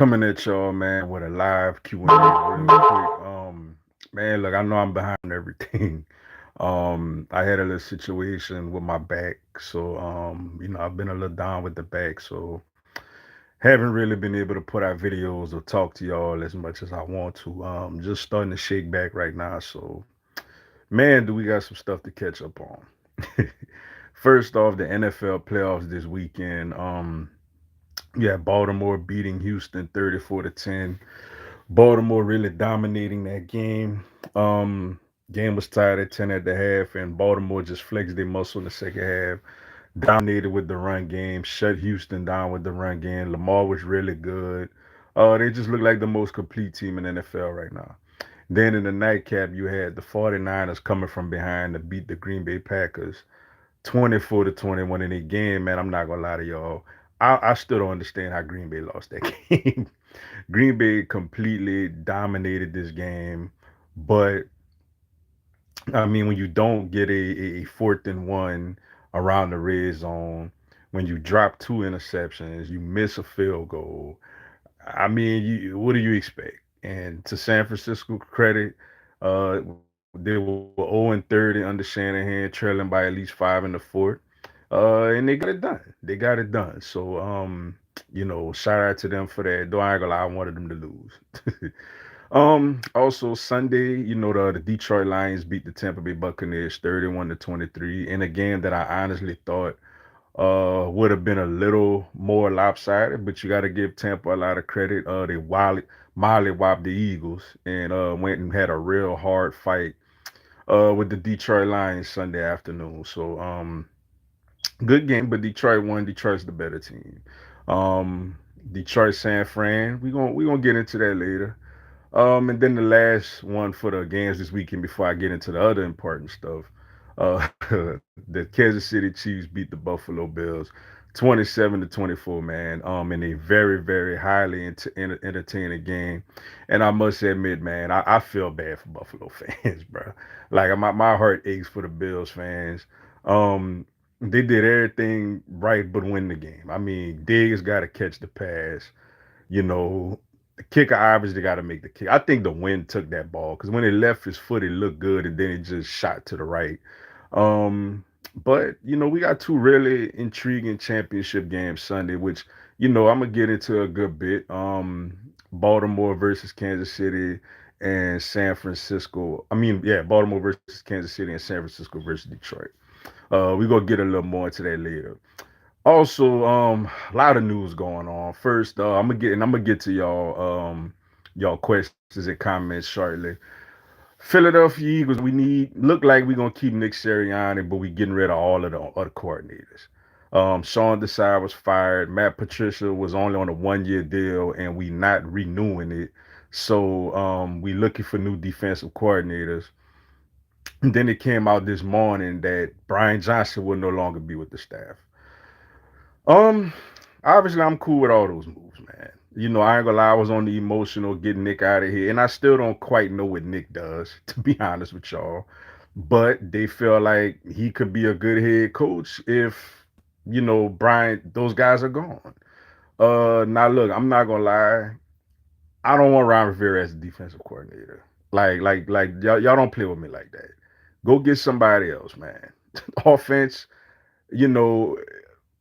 Coming at y'all, man, with a live Q&A real quick. Man, look, I know I'm behind everything. I had a little situation with my back, so I've been a little down with the back, so haven't really been able to put out videos or talk to y'all as much as I want to. Just starting to shake back right now, so man, do we got some stuff to catch up on. First off, the NFL playoffs this weekend. Yeah, Baltimore beating Houston 34-10. Baltimore really dominating that game. Game was tied at 10 at the half, and Baltimore just flexed their muscle in the second half. Dominated with the run game, shut Houston down with the run game. Lamar was really good. They just look like the most complete team in the NFL right now. Then in the nightcap, you had the 49ers coming from behind to beat the Green Bay Packers 24-21 in a game, man. I'm not gonna lie to y'all. I still don't understand how Green Bay lost that game. Green Bay completely dominated this game, but I mean, when you don't get a fourth and one around the red zone, when you drop two interceptions, you miss a field goal. I mean, what do you expect? And to San Francisco credit, they were 0-30 under Shanahan, trailing by at least five in the fourth. And they got it done. They got it done. So, shout out to them for that. Though I ain't gonna lie, I wanted them to lose. Also Sunday, the Detroit Lions beat the Tampa Bay Buccaneers 31-23 in a game that I honestly thought would have been a little more lopsided, but you got to give Tampa a lot of credit. They mollywopped the Eagles and went and had a real hard fight with the Detroit Lions Sunday afternoon. So good game, but Detroit won. Detroit's the better team. Um, Detroit San Fran. We gonna get into that later. And then the last one for the games this weekend before I get into the other important stuff. The Kansas City Chiefs beat the Buffalo Bills 27-24, man. In a very, very highly entertaining game. And I must admit, man, I feel bad for Buffalo fans, bro. Like my heart aches for the Bills fans. Um, they did everything right but win the game. I mean, Diggs got to catch the pass. You know, the kicker obviously got to make the kick. I think the wind took that ball because when it left his foot, it looked good, and then it just shot to the right. But we got two really intriguing championship games Sunday, which I'm gonna get into a good bit. Baltimore versus Kansas City and San Francisco. I mean, yeah, Baltimore versus Kansas City and San Francisco versus Detroit. We're gonna get a little more into that later. Also, a lot of news going on. First, I'm gonna get to y'all questions and comments shortly. Philadelphia Eagles, look like we're gonna keep Nick Sirianni, but we getting rid of all of the other coordinators. Sean Desai was fired. Matt Patricia was only on a 1 year deal, and we not renewing it. So we looking for new defensive coordinators. And then it came out this morning that Brian Johnson will no longer be with the staff. Um, Obviously I'm cool with all those moves, man. I ain't gonna lie, I was on the emotional getting Nick out of here, and I still don't quite know what Nick does, to be honest with y'all. But they feel like he could be a good head coach if, Brian, those guys are gone. Now look, I'm not gonna lie, I don't want Ron Rivera as a defensive coordinator. Like y'all don't play with me like that. Go get somebody else, man. Offense, you know,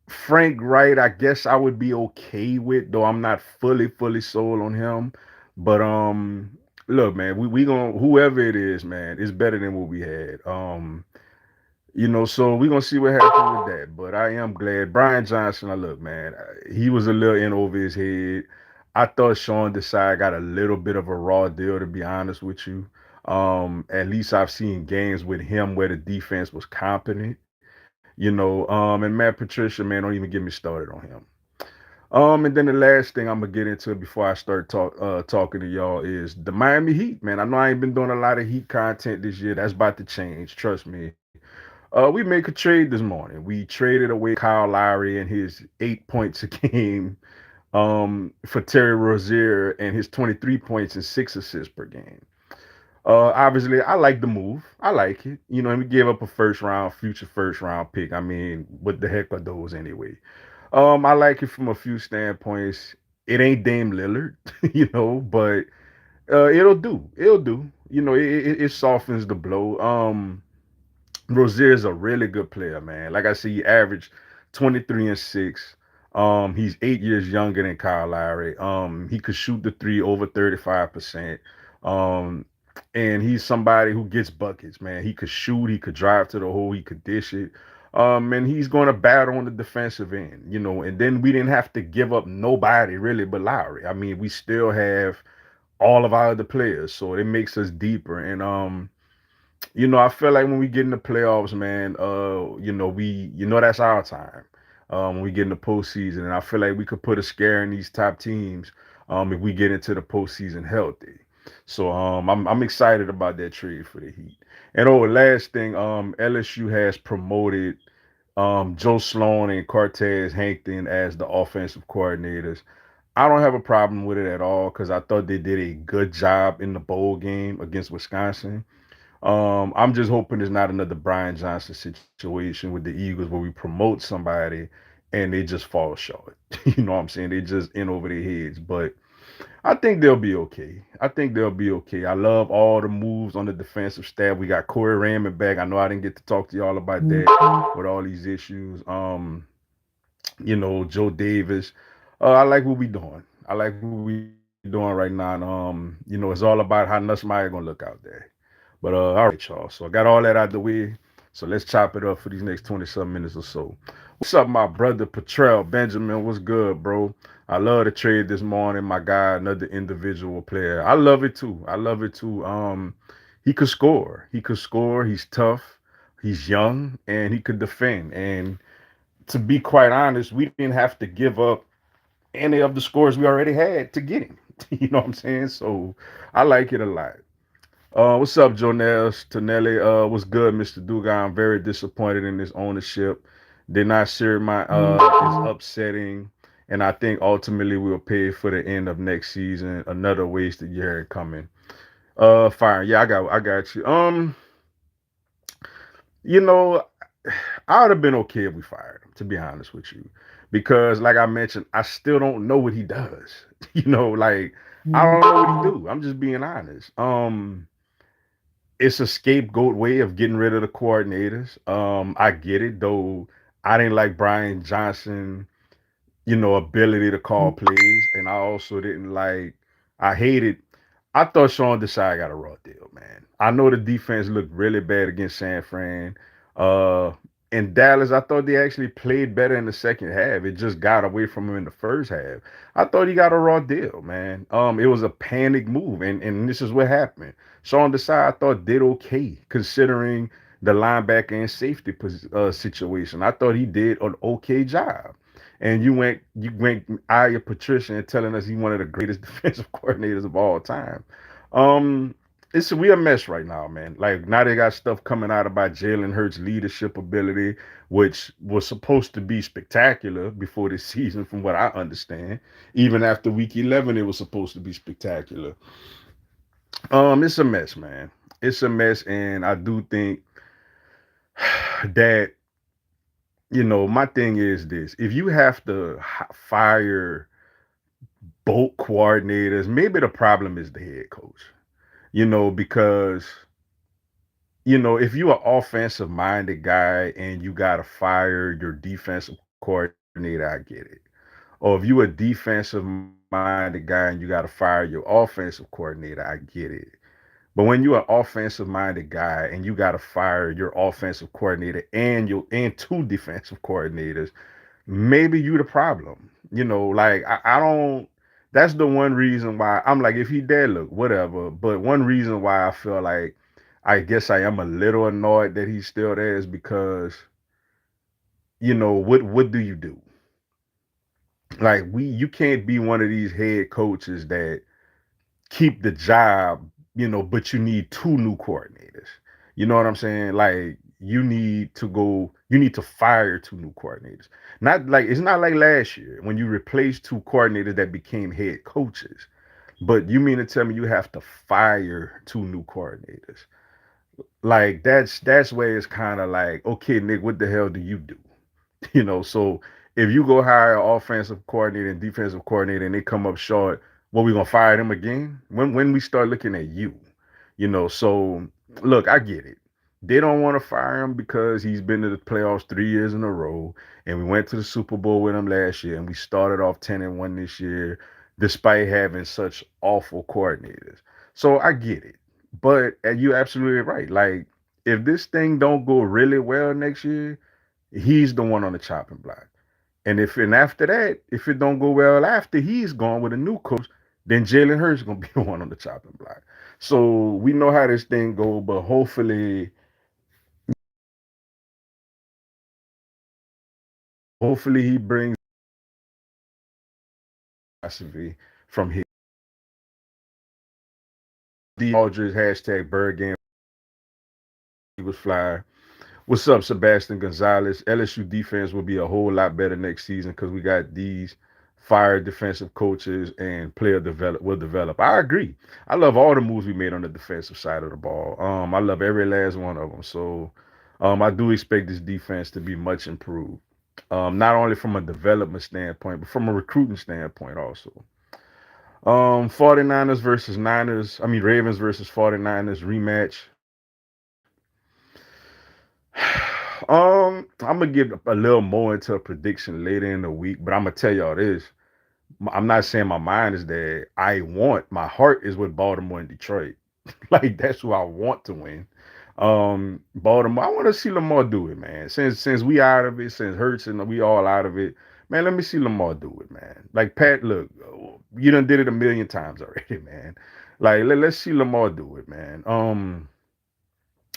Frank Wright, I guess I would be okay with, though I'm not fully sold on him. But look, man, we gonna whoever it is, man, it's better than what we had. So we gonna see what happens with that. But I am glad Brian Johnson. I look, man, he was a little in over his head. I thought Sean Desai got a little bit of a raw deal, to be honest with you. At least I've seen games with him where the defense was competent. And Matt Patricia, man, don't even get me started on him. And then the last thing I'm gonna get into before I start talking to y'all is the Miami Heat, man. I know I ain't been doing a lot of Heat content this year. That's about to change, trust me. We make a trade this morning. We traded away Kyle Lowry and his 8 points a game for Terry Rozier and his 23 points and 6 assists per game. Obviously, I like the move. I like it. And we gave up a future first round pick. I mean, what the heck are those anyway? I like it from a few standpoints. It ain't Dame Lillard, but it'll do. It'll do. It softens the blow. Rozier is a really good player, man. Like I said, he averaged 23 and 6. He's 8 years younger than Kyle Lowry. He could shoot the three over 35%. Um, and he's somebody who gets buckets, man. He could shoot, he could drive to the hole, he could dish it. And he's going to battle on the defensive end, and then we didn't have to give up nobody really but Lowry. I mean, we still have all of our other players, so it makes us deeper. And I feel like when we get in the playoffs, man, that's our time. When we get in the postseason, and I feel like we could put a scare in these top teams, if we get into the postseason healthy. So I'm excited about that trade for the Heat. And last thing, LSU has promoted Joe Sloan and Cortez Hankton as the offensive coordinators. I don't have a problem with it at all because I thought they did a good job in the bowl game against Wisconsin. I'm just hoping it's not another Brian Johnson situation with the Eagles where we promote somebody and they just fall short. You know what I'm saying? They just in over their heads. But I think they'll be okay. I think they'll be okay. I love all the moves on the defensive staff. We got Corey Raymond back. I know I didn't get to talk to y'all about that with all these issues. Joe Davis. I like what we doing. I like what we doing right now. And, it's all about how Nussmeier gonna look out there. But all right, y'all. So I got all that out the way. So let's chop it up for these next 20-something minutes or so. What's up, my brother Patrell Benjamin? What's good, bro? I love the trade this morning. My guy, another individual player. I love it too. I love it too. He could score. He could score. He's tough. He's young and he could defend. And to be quite honest, we didn't have to give up any of the scores we already had to get him. You know what I'm saying? So I like it a lot. What's up, Jonelle Tonelli? What's good, Mr. Duga? I'm very disappointed in this ownership. Did not share my is upsetting. And I think ultimately we'll pay for the end of next season. Another wasted year coming. Fine. Yeah, I got you. You know, I would have been okay if we fired him, to be honest with you. Because like I mentioned, I still don't know what he does. Like I don't know what he do. I'm just being honest. It's a scapegoat way of getting rid of the coordinators. I get it though. I didn't like Brian Johnson, ability to call plays, and I also didn't like. I hated. I thought Sean Desai got a raw deal, man. I know the defense looked really bad against San Fran. Uh, in Dallas, I thought they actually played better in the second half. It just got away from him in the first half. I thought he got a raw deal, man. It was a panic move, and this is what happened. Sean Desai, I thought did okay considering the linebacker and safety situation. I thought he did an okay job. And you went Aya Patricia and telling us he's one of the greatest defensive coordinators of all time. Um, we a mess right now, man. Like now they got stuff coming out about Jalen Hurts' leadership ability, which was supposed to be spectacular before this season, from what I understand. Even after week 11, it was supposed to be spectacular. It's a mess, man. It's a mess, and I do think that my thing is this: if you have to fire both coordinators, maybe the problem is the head coach. Because if you're an offensive minded guy and you gotta fire your defensive coordinator, I get it. Or if you're a defensive minded guy and you gotta fire your offensive coordinator, I get it. But when you're an offensive minded guy and you got to fire your offensive coordinator and two defensive coordinators, maybe you the problem. Like I don't. That's the one reason why I'm like, if he did, look, whatever. But one reason why I feel like I guess I am a little annoyed that he's still there is because what do you do? Like you can't be one of these head coaches that keep the job, but you need two new coordinators. You know what I'm saying? Like you need to fire two new coordinators. Not like it's not like last year when you replaced two coordinators that became head coaches. But you mean to tell me you have to fire two new coordinators? Like that's where it's kind of like, okay, Nick, what the hell do you do? So if you go hire an offensive coordinator and defensive coordinator and they come up short, what we gonna fire them again? When we start looking at you, So look, I get it. They don't want to fire him because he's been to the playoffs 3 years in a row, and we went to the Super Bowl with him last year, and we started off 10-1 this year, despite having such awful coordinators. So I get it, but you're absolutely right. Like if this thing don't go really well next year, he's the one on the chopping block. And after that, if it don't go well after he's gone with a new coach, then Jalen Hurts is gonna be the one on the chopping block. So we know how this thing go, but hopefully he brings philosophy from his D Aldridge hashtag Bird Game Eagles Fly. What's up, Sebastian Gonzalez? LSU defense will be a whole lot better next season because we got these fire defensive coaches and player develop will develop. I agree. I love all the moves we made on the defensive side of the ball. I love every last one of them. So I do expect this defense to be much improved. Not only from a development standpoint, but from a recruiting standpoint also. 49ers versus Niners, I mean Ravens versus 49ers rematch. I'm gonna get a little more into a prediction later in the week, but I'm gonna tell y'all this. I'm not saying my mind is there. My heart is with Baltimore and Detroit. Like that's who I want to win. Baltimore. I want to see Lamar do it, man. Since we out of it, since Hurts and we all out of it, man. Let me see Lamar do it, man. Like Pat, look, you done did it a million times already, man. Like let's see Lamar do it, man. And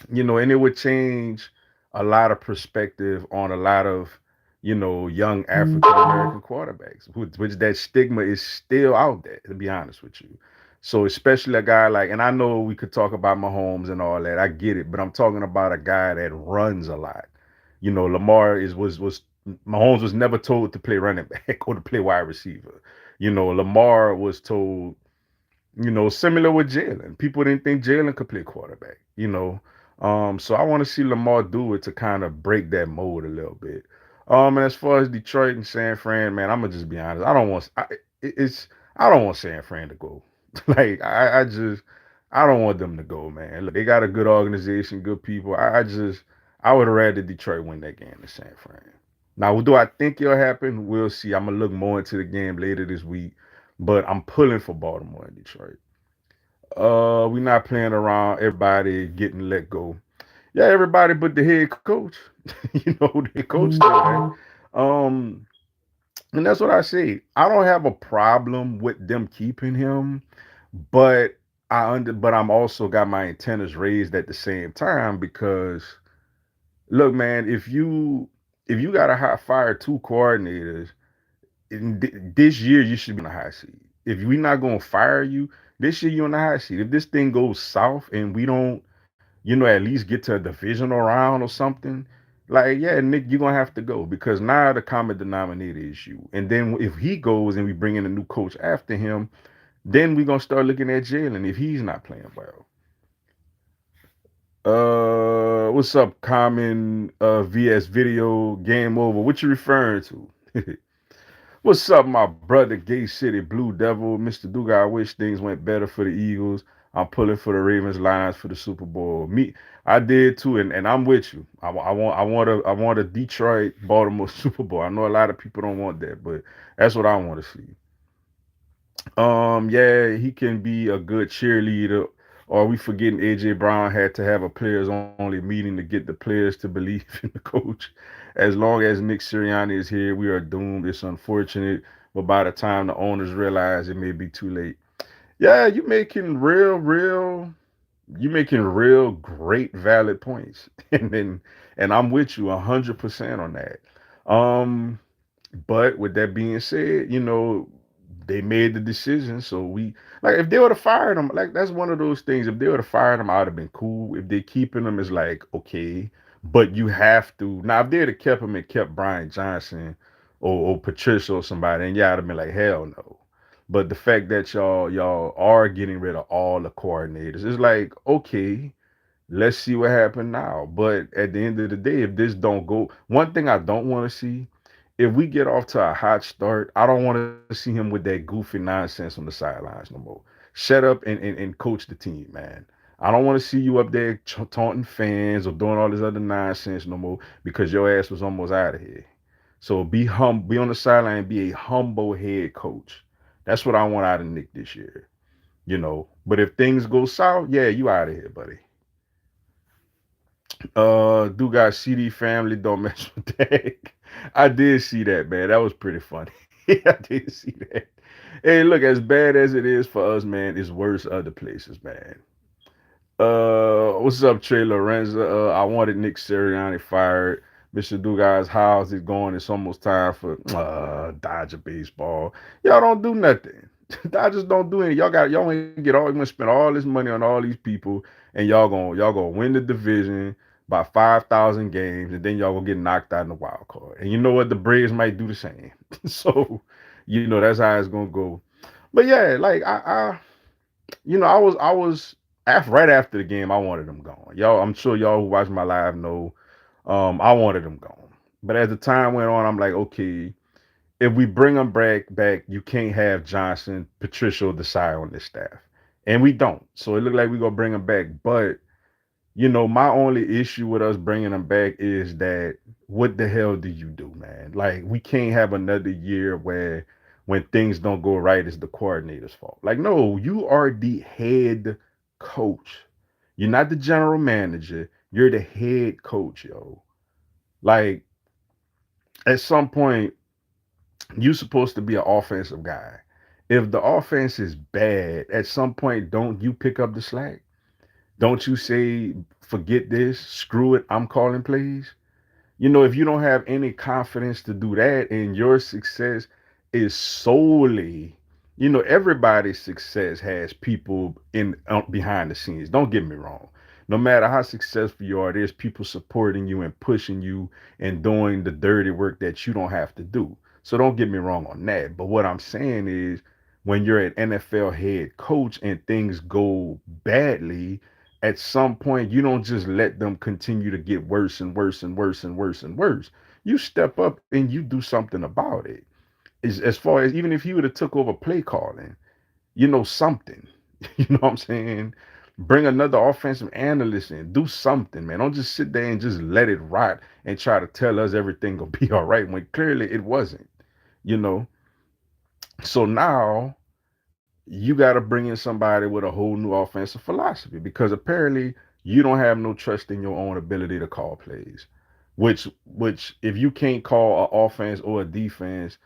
it would change a lot of perspective on a lot of, young African American quarterbacks, which that stigma is still out there, to be honest with you. So especially a guy like, and I know we could talk about Mahomes and all that, I get it, but I'm talking about a guy that runs a lot. Lamar was Mahomes was never told to play running back or to play wide receiver. Lamar was told, similar with Jalen. People didn't think Jalen could play quarterback. So I want to see Lamar do it to kind of break that mold a little bit. And as far as Detroit and San Fran, man, I'm gonna just be honest. I don't want San Fran to go. Like I don't want them to go, man. Look, they got a good organization, good people. I would rather Detroit win that game than San Fran. Now, do I think it'll happen? We'll see. I'm gonna look more into the game later this week, but I'm pulling for Baltimore and Detroit. We're not playing around. Everybody getting let go. Yeah, everybody but the head coach. The head coach still there. Um, and that's what I say. I don't have a problem with them keeping him, but but I'm also got my antennas raised at the same time because look, man, if you got to fire two coordinators this year, you should be on the high seat. If we're not gonna fire you this year, you're on the high seat. If this thing goes south and we don't, at least get to a divisional round or something, like yeah, Nick, you're gonna have to go because now the common denominator is you. And then if he goes and we bring in a new coach after him, then we're gonna start looking at Jalen if he's not playing well. What's up, Common VS video game over? What you referring to? What's up, my brother, Gay City Blue Devil, Mr. Duga? I wish things went better for the Eagles. I'm pulling for the Ravens Lions for the Super Bowl. I did too, and I'm with you. I want a Detroit Baltimore Super Bowl. I know a lot of people don't want that, but that's what I want to see. Yeah, he can be a good cheerleader. Or are we forgetting AJ Brown had to have a players only meeting to get the players to believe in the coach? As long as Nick Sirianni is here, we are doomed. It's unfortunate, but by the time the owners realize it may be too late. Yeah, you making real great valid points. And I'm with you 100% on that. Um but with that being said, they made the decision. So like if they would have fired him, like that's one of those things. If they would have fired him, I'd have been cool. If they keeping him, it's like okay, but you have to now. If they'd have kept him and kept Brian Johnson or Patricia or somebody, and y'all would have been like hell no. But the fact that y'all are getting rid of all the coordinators, it's like okay, let's see what happened now. But at the end of the day, if this don't go, one thing I don't want to see if we get off to a hot start, I don't want to see him with that goofy nonsense on the sidelines no more. Shut up and coach the team, man. I don't want to see you up there taunting fans or doing all this other nonsense no more because your ass was almost out of here. So be on the sideline, be a humble head coach. That's what I want out of Nick this year. But if things go south, yeah, you out of here, buddy. Do got CD family, don't mess with that. I did see that, man. That was pretty funny. I did see that. Hey, look, as bad as it is for us, man, it's worse other places, man. What's up, Trey Lorenzo? I wanted Nick Sirianni fired. Mr. Dugas, how's it going? It's almost time for Dodger baseball. Y'all don't do nothing. Dodgers don't do anything. Y'all ain't get all you gonna spend all this money on all these people, and y'all gonna win the division by 5,000 games, and then y'all gonna get knocked out in the wild card. And you know what? The Braves might do the same. So, that's how it's gonna go. But yeah, like I was right after the game, I wanted them gone. Y'all, I'm sure y'all who watch my live know, I wanted them gone. But as the time went on, I'm like, okay, if we bring them back, you can't have Johnson, Patricia, Desai on this staff, and we don't. So it looked like we gonna bring them back. But my only issue with us bringing them back is that what the hell do you do, man? Like we can't have another year where when things don't go right, it's the coordinator's fault. Like, no, you are the head coach. You're not the general manager. You're the head coach, yo. Like at some point, you're supposed to be an offensive guy. If the offense is bad, at some point, don't you pick up the slack? Don't you say, forget this, screw it, I'm calling plays? If you don't have any confidence to do that and your success is solely, everybody's success has people in behind the scenes. Don't get me wrong. No matter how successful you are, there's people supporting you and pushing you and doing the dirty work that you don't have to do. So don't get me wrong on that. But what I'm saying is when you're an NFL head coach and things go badly, at some point you don't just let them continue to get worse and worse and worse and worse and worse. You step up and you do something about it. As far as even if you would have took over play calling, something. You know what I'm saying? Bring another offensive analyst in. Do something, man. Don't just sit there and just let it rot and try to tell us everything will be all right when clearly it wasn't. You know. So now you got to bring in somebody with a whole new offensive philosophy because apparently you don't have no trust in your own ability to call plays. Which if you can't call an offense or a defense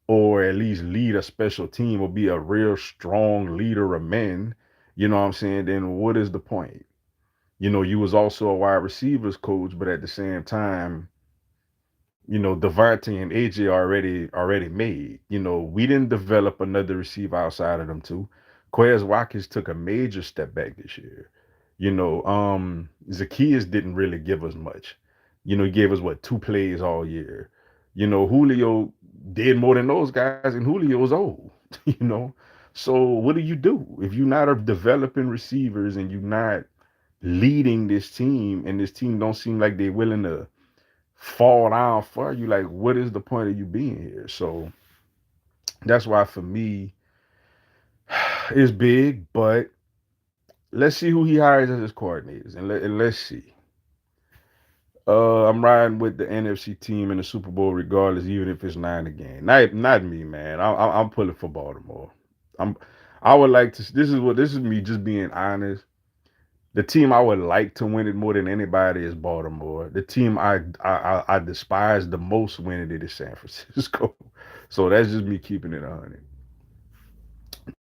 or at least lead a special team or be a real strong leader of men, you know what I'm saying? Then what is the point? You was also a wide receivers coach, but at the same time, Devontae and AJ already made. We didn't develop another receiver outside of them two. Quez Watkins took a major step back this year. Zacchaeus didn't really give us much. He gave us what 2 plays all year. Julio did more than those guys, and Julio's old. you know. So what do you do if you're not developing receivers and you're not leading this team, and this team don't seem like they're willing to fall down for you? Like, what is the point of you being here? So that's why for me, it's big, but let's see who he hires as his coordinators, and let's see. I'm riding with the NFC team in the Super Bowl, regardless, even if it's 9 again. Not me, man. I'm pulling for Baltimore. I'm. I would like to. This is me just being honest. The team I would like to win it more than anybody is Baltimore. The team I despise the most winning it is San Francisco. So that's just me keeping it 100.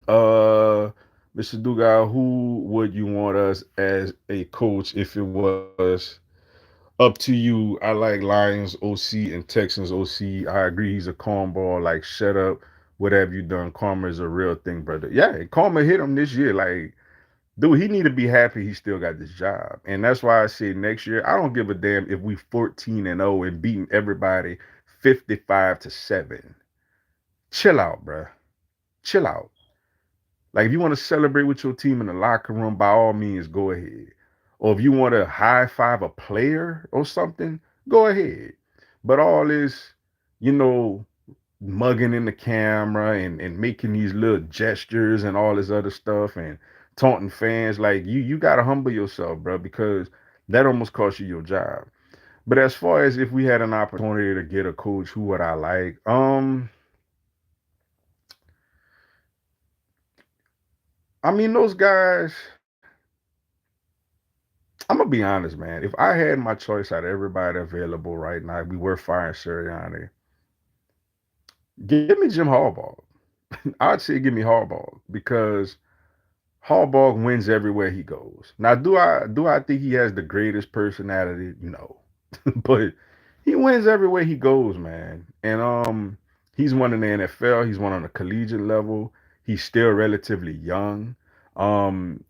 Uh, Mr. Dugal, who would you want us as a coach if it was up to you? I like Lions OC and Texans OC. I agree he's a cornball. Like, shut up. What have you done? Karma is a real thing, brother. Yeah, karma hit him this year. Like, dude, he need to be happy he still got this job. And that's why I say next year, I don't give a damn if we 14-0 and beating everybody 55-7. Chill out, bruh. Chill out. Like, if you want to celebrate with your team in the locker room, by all means, go ahead. Or if you want to high five a player or something, go ahead. But all this, you know, mugging in the camera and making these little gestures and all this other stuff and taunting fans. Like you gotta humble yourself, bro, because that almost cost you your job. But as far as if we had an opportunity to get a coach, who would I like? I mean those guys. I'm gonna be honest, man. If I had my choice out of everybody available right now, we were firing Sirianni. Give me Jim Harbaugh. I'd say give me Harbaugh because Harbaugh wins everywhere he goes. Now, do I think he has the greatest personality? No, but he wins everywhere he goes, man. And he's won in the NFL. He's won on a collegiate level. He's still relatively young.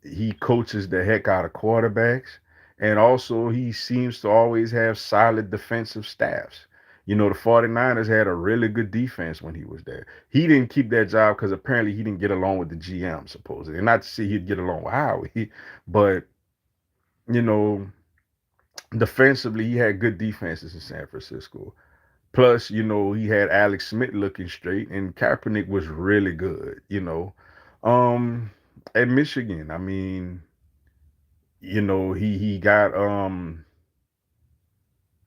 He coaches the heck out of quarterbacks, and also he seems to always have solid defensive staffs. The 49ers had a really good defense when he was there. He didn't keep that job because apparently he didn't get along with the GM, supposedly. And not to say he'd get along with Howie, but, you know, defensively, he had good defenses in San Francisco. Plus, he had Alex Smith looking straight, and Kaepernick was really good. Um, at Michigan, I mean, he got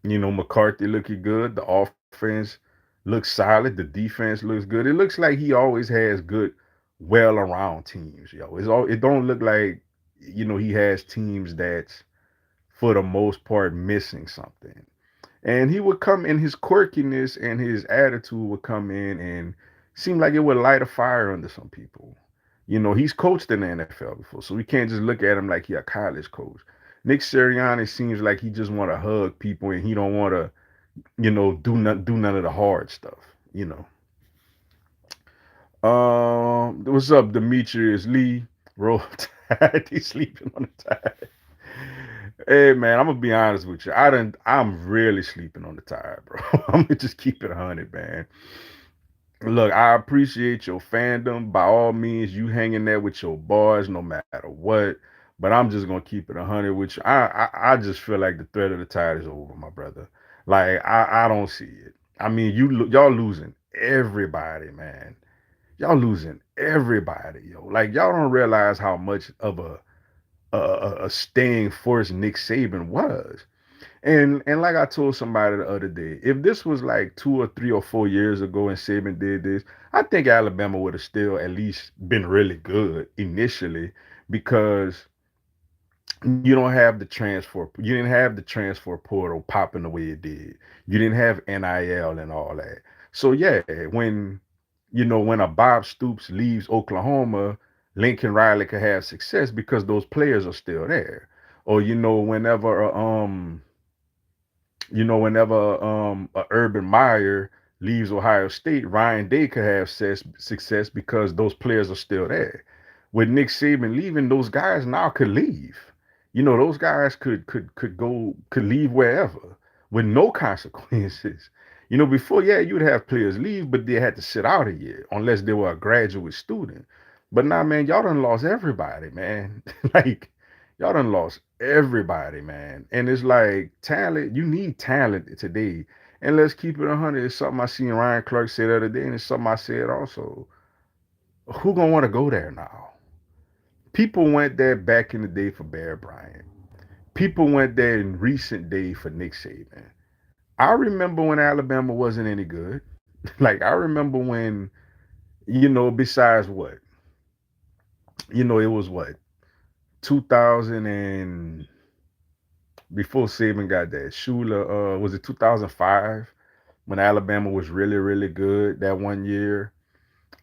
McCarthy looking good. The offense looks solid. The defense looks good. It looks like he always has good, well around teams. It don't look like he has teams that's for the most part missing something. And he would come in his quirkiness and his attitude would come in and seem like it would light a fire under some people. He's coached in the NFL before, so we can't just look at him like he a college coach. Nick Sirianni seems like he just want to hug people and he don't want to, do none of the hard stuff. You know. What's up, Demetrius Lee? Roll Tide. He's sleeping on the tide. Hey man, I'm gonna be honest with you. I'm really sleeping on the tide, bro. I'm gonna just keep it 100, man. Look, I appreciate your fandom. By all means, you hanging there with your boys no matter what. But I'm just gonna keep it 100 with you. I just feel like the threat of the tide is over, my brother. Like I don't see it. I mean, y'all losing everybody, man. Y'all losing everybody, yo. Like y'all don't realize how much of a staying force Nick Saban was. And like I told somebody the other day, if this was like 2 or 3 or 4 years ago and Saban did this, I think Alabama would have still at least been really good initially because you didn't have the transfer portal popping the way it did. You didn't have NIL and all that. So yeah, when a Bob Stoops leaves Oklahoma, Lincoln Riley could have success because those players are still there. Or whenever a Urban Meyer leaves Ohio State, Ryan Day could have success because those players are still there. With Nick Saban leaving, those guys now could leave. Those guys could leave wherever with no consequences. Before, yeah, you'd have players leave, but they had to sit out a year unless they were a graduate student. But now, man, y'all done lost everybody, man. Like y'all done lost everybody, man. And it's like talent, you need talent today. And let's keep it 100. It's something I seen Ryan Clark say the other day, and it's something I said also. Who gonna want to go there now? People went there back in the day for Bear Bryant. People went there in recent day for Nick Saban. I remember when Alabama wasn't any good. Like I remember when, besides what, it was what 2000 and before Saban got that. Shula, was it 2005 when Alabama was really, really good that one year?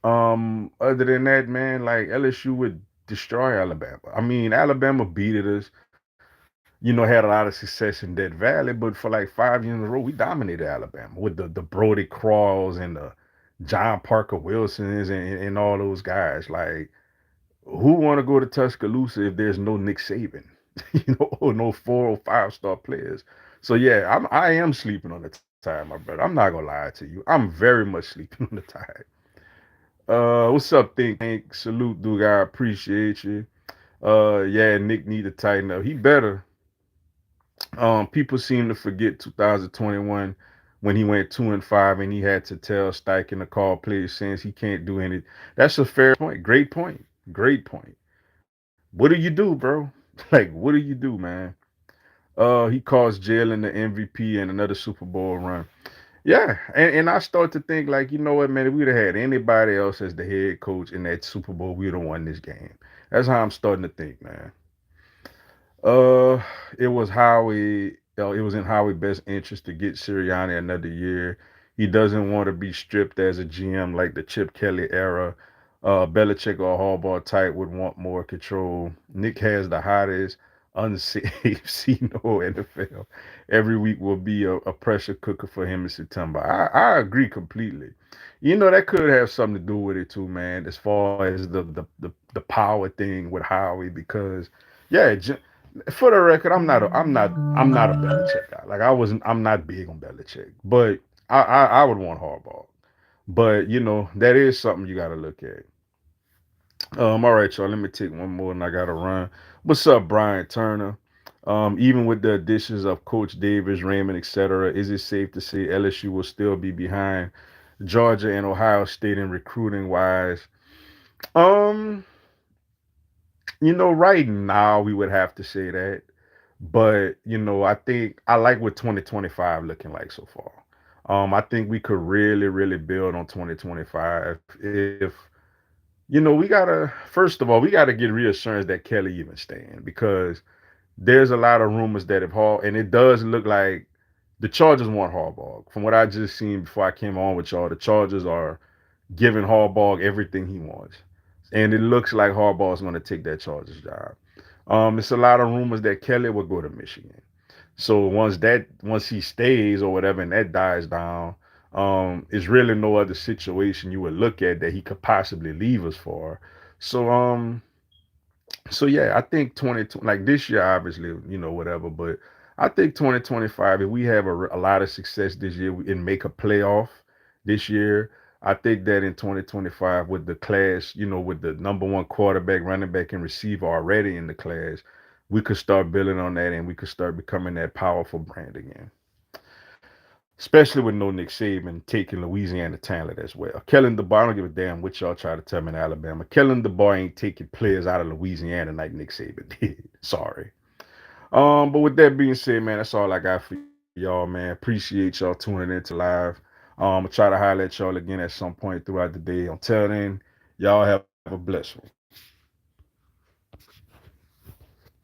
Other than that, man, like LSU would destroy Alabama. I mean, Alabama beat us, had a lot of success in Death Valley, but for like 5 years in a row, we dominated Alabama with the Brody Crawls and the John Parker Wilsons and all those guys. Like, who want to go to Tuscaloosa if there's no Nick Saban, or no 4 or 5 star players? So yeah, I am sleeping on the tide, my brother. I'm not gonna lie to you. I'm very much sleeping on the tide. What's up, Think Tank? Salute, dude. I appreciate you. Yeah, Nick need to tighten up. He better. People seem to forget 2021 when he went 2-5 and he had to tell Steichen to call plays since he can't do any. That's a fair point. Great point. Great point. What do you do, bro? Like, what do you do, man? He cost Jalen the MVP and another Super Bowl run. Yeah, and I start to think like, you know what, man, if we'd have had anybody else as the head coach in that Super Bowl, we'd have won this game. That's how I'm starting to think, man. Uh, it was Howie. It was in Howie's best interest to get Sirianni another year. He doesn't want to be stripped as a GM like the Chip Kelly era. Belichick or Harbaugh type would want more control. Nick has the hottest unsafe C-no NFL. Every week will be a pressure cooker for him in September. I agree completely. You know that could have something to do with it too, man. As far as the power thing with Howie, because yeah, for the record, I'm not a Belichick guy. Like I'm not big on Belichick, but I would want Harbaugh. But you know that is something you got to look at. All right, y'all. Let me take one more, and I gotta run. What's up, Brian Turner? Even with the additions of Coach Davis, Raymond, etc., is it safe to say LSU will still be behind Georgia and Ohio State in recruiting wise? Um, right now we would have to say that. But, I think I like what 2025 looking like so far. I think we could really, really build on 2025 if, we gotta, first of all, we gotta get reassurance that Kelly even staying because there's a lot of rumors that if Hall, and it does look like the Chargers want Harbaugh. From what I just seen before I came on with y'all, the Chargers are giving Harbaugh everything he wants. And it looks like Harbaugh is going to take that Chargers job. It's a lot of rumors that Kelly will go to Michigan. So once he stays or whatever, and that dies down, is really no other situation you would look at that he could possibly leave us for. So yeah, I think 20 like this year, obviously, whatever, but I think 2025, if we have a lot of success this year and make a playoff this year, I think that in 2025 with the class, with the number one quarterback, running back, and receiver already in the class, we could start building on that and we could start becoming that powerful brand again. Especially with no Nick Saban taking Louisiana talent as well. Kellen DeBar, I don't give a damn what y'all try to tell me in Alabama. Kellen DeBar ain't taking players out of Louisiana like Nick Saban did. Sorry. But with that being said, man, that's all I got for y'all, man. Appreciate y'all tuning into live. I'll try to highlight y'all again at some point throughout the day. Until then, y'all have a blessed one.